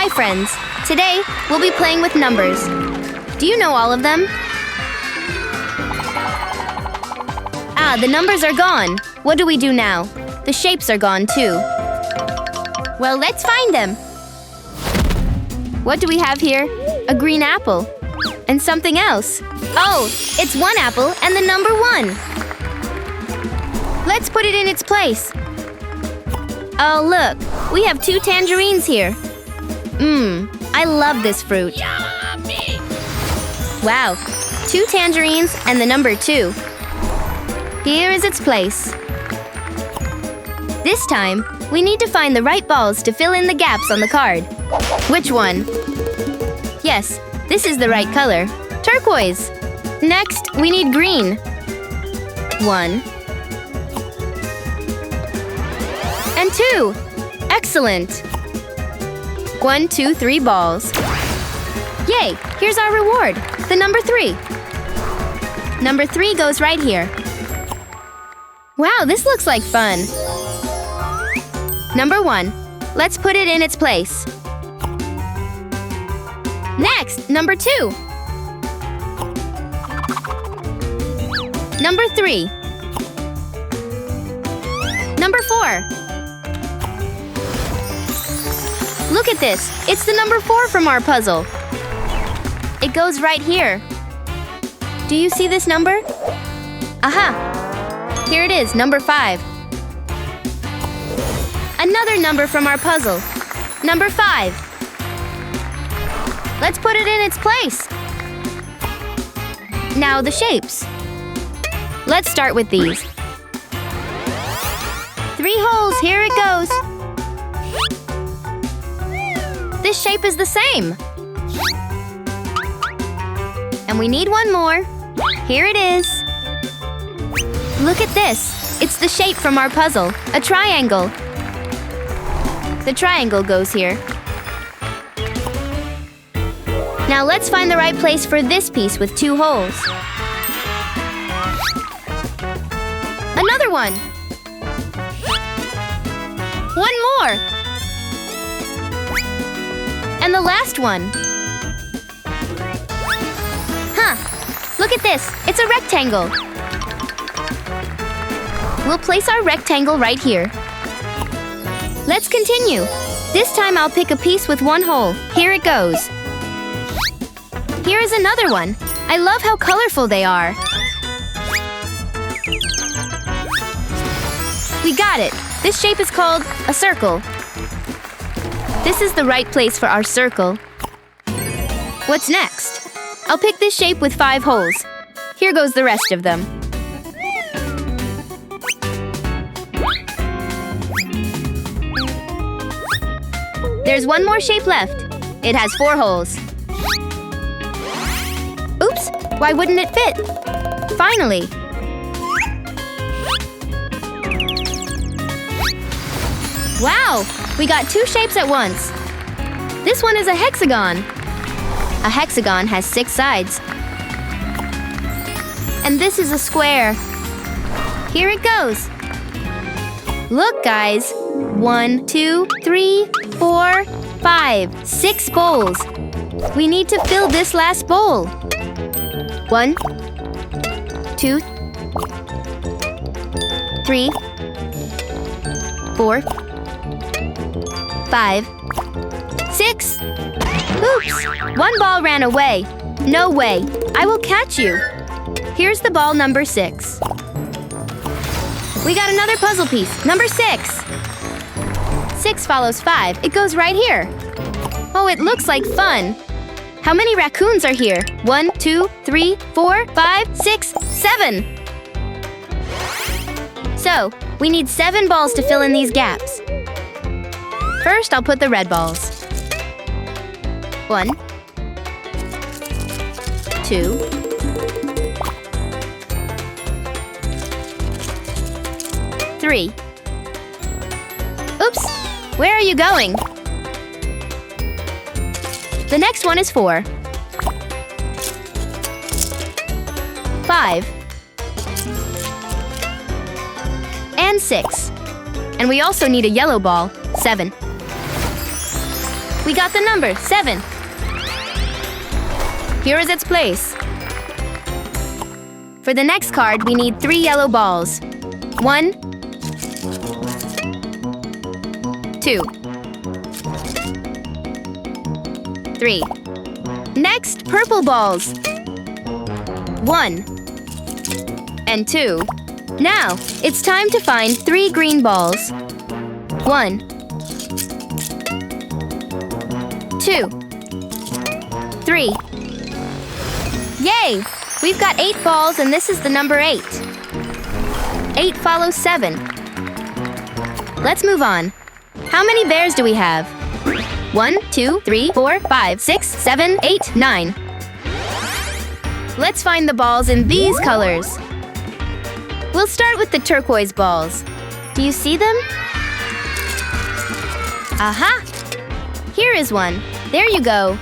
Hi friends! Today, we'll be playing with numbers. Do you know all of them? Ah, the numbers are gone. What do we do now? The shapes are gone too. Well, let's find them. What do we have here? A green apple. And something else. Oh, it's one apple and the number 1. Let's put it in its place. Oh, look. We have 2 tangerines here. I love this fruit. Yummy! Wow, 2 tangerines and the number 2. Here is its place. This time, we need to find the right balls to fill in the gaps on the card. Which one? Yes, this is the right color. Turquoise. Next, we need green. 1. And 2. Excellent. 1, 2, 3 balls. Yay! Here's our reward. The number 3. Number 3 goes right here. Wow, this looks like fun. Number 1. Let's put it in its place. Next, number 2. Number 3. Number 4. Look at this. It's the number 4 from our puzzle. It goes right here. Do you see this number? Aha! Here it is, number 5. Another number from our puzzle. Number 5. Let's put it in its place. Now the shapes. Let's start with these. 3 holes, here it goes. This shape is the same. And we need one more. Here it is. Look at this. It's the shape from our puzzle, a triangle. The triangle goes here. Now let's find the right place for this piece with 2 holes. Another one. One more. And the last one. Huh. Look at this. It's a rectangle. We'll place our rectangle right here. Let's continue. This time I'll pick a piece with 1 hole. Here it goes. Here is another one. I love how colorful they are. We got it. This shape is called a circle. This is the right place for our circle. What's next? I'll pick this shape with 5 holes. Here goes the rest of them. There's one more shape left. It has 4 holes. Oops! Why wouldn't it fit? Finally! Wow! We got 2 shapes at once. This one is a hexagon. A hexagon has 6 sides. And this is a square. Here it goes. Look, guys. 1, 2, 3, 4, 5, 6 bowls. We need to fill this last bowl. 1, 2, 3, 4, 5, 6. Oops! 1 ball ran away. No way. I will catch you. Here's the ball number 6. We got another puzzle piece. Number 6. 6 follows 5. It goes right here. Oh, it looks like fun. How many raccoons are here? 1, 2, 3, 4, 5, 6, 7. So, we need 7 balls to fill in these gaps. First, I'll put the red balls. 1, 2, 3. Oops! Where are you going? The next one is 4. 5. And 6. And we also need a yellow ball. 7. We got the number 7. Here is its place. For the next card, we need 3 yellow balls. 1, 2, 3. Next, purple balls. 1 and 2. Now, it's time to find 3 green balls. 1, 2, 3. Yay! We've got 8 balls and this is the number 8. 8 follows 7. Let's move on. How many bears do we have? 1, 2, 3, 4, 5, 6, 7, 8, 9. Let's find the balls in these colors. We'll start with the turquoise balls. Do you see them? Aha! Here is one. There you go.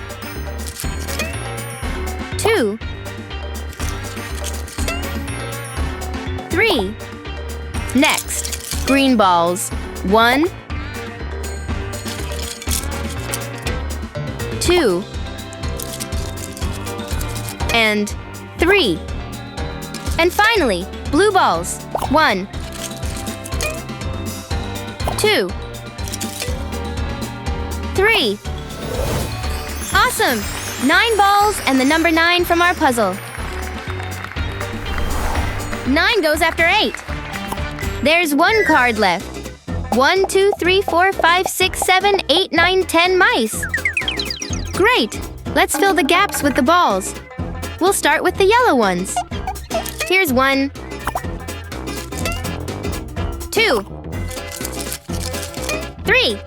2, 3. Next, green balls. 1, 2, and 3. And finally, blue balls. 1, 2, 3. Awesome! 9 balls and the number 9 from our puzzle. 9 goes after 8. There's 1 card left. 1, 2, 3, 4, 5, 6, 7, 8, 9, 10 mice. Great! Let's fill the gaps with the balls. We'll start with the yellow ones. Here's 1, 2, 3.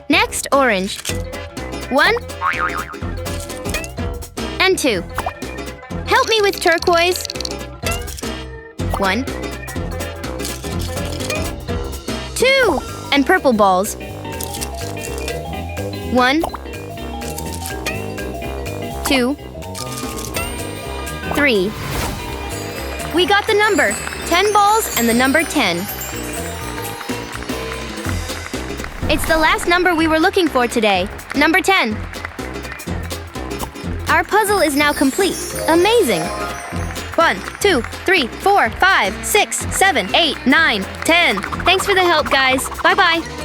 Next, orange. 1 and 2. Help me with turquoise. 1, 2, and purple balls. 1, 2, 3. We got the number. 10 balls and the number 10. It's the last number we were looking for today. Number 10. Our puzzle is now complete. Amazing. 1, 2, 3, 4, 5, 6, 7, 8, 9, 10. Thanks for the help, guys. Bye-bye.